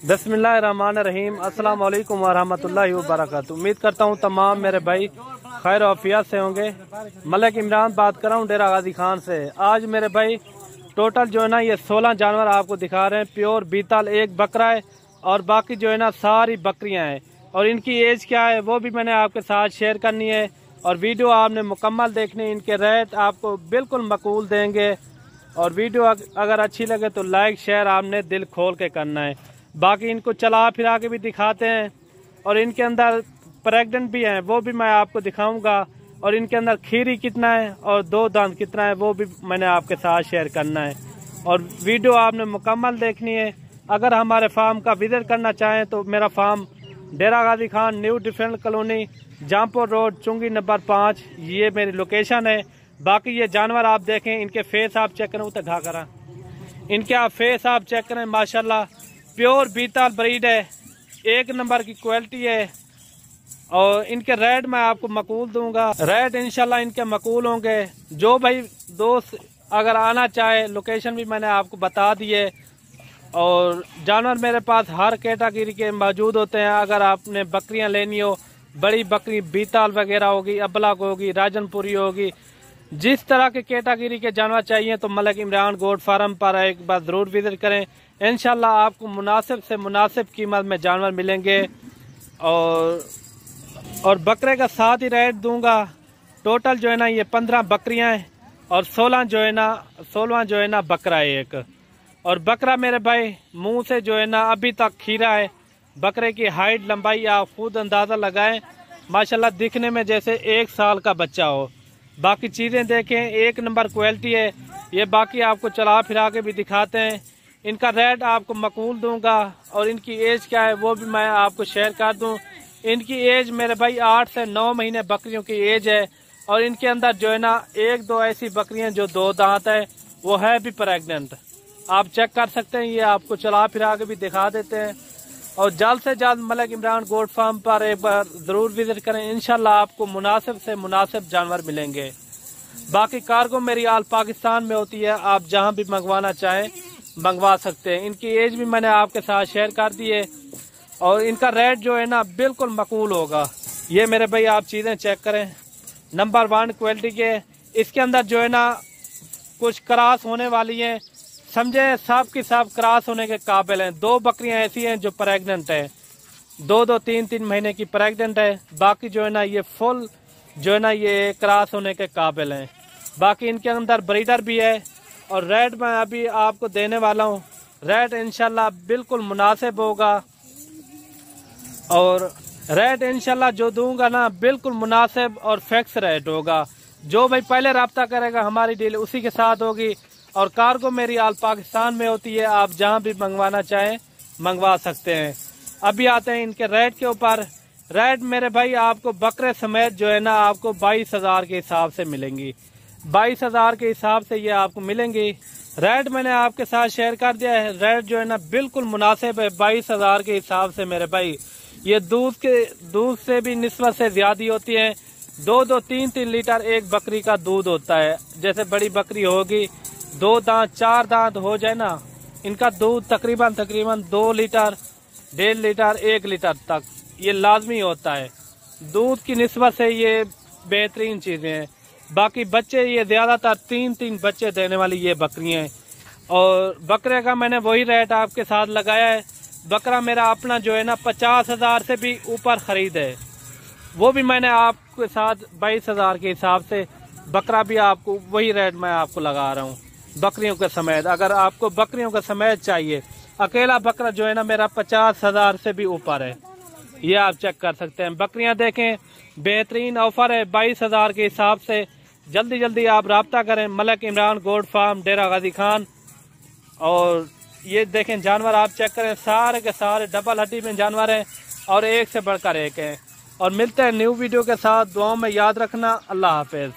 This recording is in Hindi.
बिस्मिल्लाहिर्रहमानिर्रहीम। अस्सलाम वालेकुम वरहमतुल्लाहि वबरकातुहू। उम्मीद करता हूँ तमाम मेरे भाई खैर आफियत से होंगे। मलिक इमरान बात कर रहा हूँ डेरा गाजी खान से। आज मेरे भाई टोटल जो है ना ये 16 जानवर आपको दिखा रहे हैं। प्योर बीतल एक बकरा है और बाकी जो है ना सारी बकरियाँ हैं। और इनकी एज क्या है वो भी मैंने आपके साथ शेयर करनी है। और वीडियो आपने मुकम्मल देखनी, इनके रेट आपको बिल्कुल मकबूल देंगे। और वीडियो अगर अच्छी लगे तो लाइक शेयर आपने दिल खोल के करना है। बाकी इनको चला फिरा के भी दिखाते हैं और इनके अंदर प्रेग्नेंट भी हैं वो भी मैं आपको दिखाऊंगा। और इनके अंदर खीरी कितना है और 2 दांत कितना है वो भी मैंने आपके साथ शेयर करना है। और वीडियो आपने मुकम्मल देखनी है। अगर हमारे फार्म का विजिट करना चाहें तो मेरा farm Dera Ghazi Khan, new defence colony, Jampur road, चुंगी नंबर 5, ये मेरी लोकेशन है। बाकी ये जानवर आप देखें, इनके फेस आप चेक करें, उतर घा करा, इनके आप फेस आप चेक करें, माशाल्लाह प्योर बीतल ब्रीड है, 1 नंबर की क्वालिटी है। और इनके रेट मैं आपको मकबूल दूंगा, रेट इंशाल्लाह इनके मकबूल होंगे। जो भाई दोस्त अगर आना चाहे, लोकेशन भी मैंने आपको बता दी है। और जानवर मेरे पास हर कैटेगरी के मौजूद होते हैं। अगर आपने बकरियां लेनी हो, बड़ी बकरी बीतल वगैरह होगी, अबलग होगी, राजनपुरी होगी, जिस तरह के कैटेगरी के जानवर चाहिए तो मलिक इमरान गोट फार्म पर एक बार जरूर विजिट करें। इंशाल्लाह आपको मुनासिब से मुनासिब कीमत में जानवर मिलेंगे। और बकरे का साथ ही रेट दूंगा। टोटल जो है ना ये 15 बकरियां हैं और 16 जो है ना बकरा है एक। और बकरा मेरे भाई मुंह से जो है ना अभी तक खीरा है। बकरे की हाइट लंबाई आप खुद अंदाजा लगाएं, माशाल्लाह दिखने में जैसे 1 साल का बच्चा हो। बाकी चीजें देखें, 1 नंबर क्वालिटी है ये। बाकी आपको चला फिरा के भी दिखाते हैं। इनका रेट आपको मकबूल दूंगा। और इनकी एज क्या है वो भी मैं आपको शेयर कर दूं। इनकी एज मेरे भाई 8 से 9 महीने बकरियों की एज है। और इनके अंदर जो है ना 1-2 ऐसी बकरियां जो 2 दांत है वो है भी प्रेग्नेंट, आप चेक कर सकते हैं। ये आपको चला फिरा के भी दिखा देते हैं। और जल्द से जल्द मलिक इमरान गोट फार्म पर एक बार जरूर विजिट करें। इंशाल्लाह आपको मुनासिब से मुनासिब जानवर मिलेंगे। बाकी कार्गो मेरी आल पाकिस्तान में होती है, आप जहां भी मंगवाना चाहें मंगवा सकते हैं। इनकी एज भी मैंने आपके साथ शेयर कर दी है। और इनका रेट जो है ना बिल्कुल मकबूल होगा। ये मेरे भाई आप चीजें चेक करें, नंबर 1 क्वालिटी के। इसके अंदर जो है ना कुछ क्रॉस होने वाली है, समझे सब की सब क्रॉस होने के काबिल हैं। 2 बकरियां ऐसी हैं जो प्रेग्नेंट है, 2-2, 3-3 महीने की प्रेग्नेंट है। बाकी जो है ना ये फुल जो है ना ये क्रॉस होने के काबिल हैं। बाकी इनके अंदर ब्रीडर भी है। और रेट मैं अभी आपको देने वाला हूँ, रेट इंशाल्लाह बिल्कुल मुनासिब होगा। और रेट इंशाल्लाह जो दूंगा ना बिल्कुल मुनासिब और फिक्स रेट होगा। जो भाई पहले रब्ता करेगा हमारी डील उसी के साथ होगी। और कार्गो मेरी आल पाकिस्तान में होती है, आप जहां भी मंगवाना चाहें मंगवा सकते हैं। अभी आते हैं इनके रेट के ऊपर। रेट मेरे भाई आपको बकरे समेत जो है ना आपको 22,000 के हिसाब से मिलेंगी। 22,000 के हिसाब से ये आपको मिलेंगी। रेट मैंने आपके साथ शेयर कर दिया है। रेट जो है ना बिल्कुल मुनासिब है 22,000 के हिसाब से मेरे भाई। ये दूध से भी निस्बत से ज्यादा होती है। 2-2, 3-3 लीटर एक बकरी का दूध होता है। जैसे बड़ी बकरी होगी 2 दांत 4 दांत हो जाए ना, इनका दूध तकरीबन 2 लीटर, 1.5 लीटर, 1 लीटर तक ये लाजमी होता है। दूध की निस्बत से ये बेहतरीन चीजें हैं। बाकी बच्चे ये ज्यादातर 3-3 बच्चे देने वाली ये बकरियां हैं। और बकरे का मैंने वही रेट आपके साथ लगाया है। बकरा मेरा अपना जो है ना 50,000 से भी ऊपर खरीद है, वो भी मैंने आपके साथ 22,000 के हिसाब से बकरा भी आपको वही रेट मैं आपको लगा रहा हूँ बकरियों के समेत। अगर आपको बकरियों के समेत चाहिए, अकेला बकरा जो है ना मेरा 50,000 से भी ऊपर है, ये आप चेक कर सकते हैं। बकरियां देखें, बेहतरीन ऑफर है 22,000 के हिसाब से। जल्दी जल्दी आप राब्ता करें मलिक इमरान गोट फार्म, डेरा गाजी खान। और ये देखें जानवर आप चेक करें, सारे के सारे डबल हड्डी में जानवर हैं और एक से बढ़कर एक हैं। और मिलते हैं न्यू वीडियो के साथ। दुआओं में याद रखना। अल्लाह हाफिज।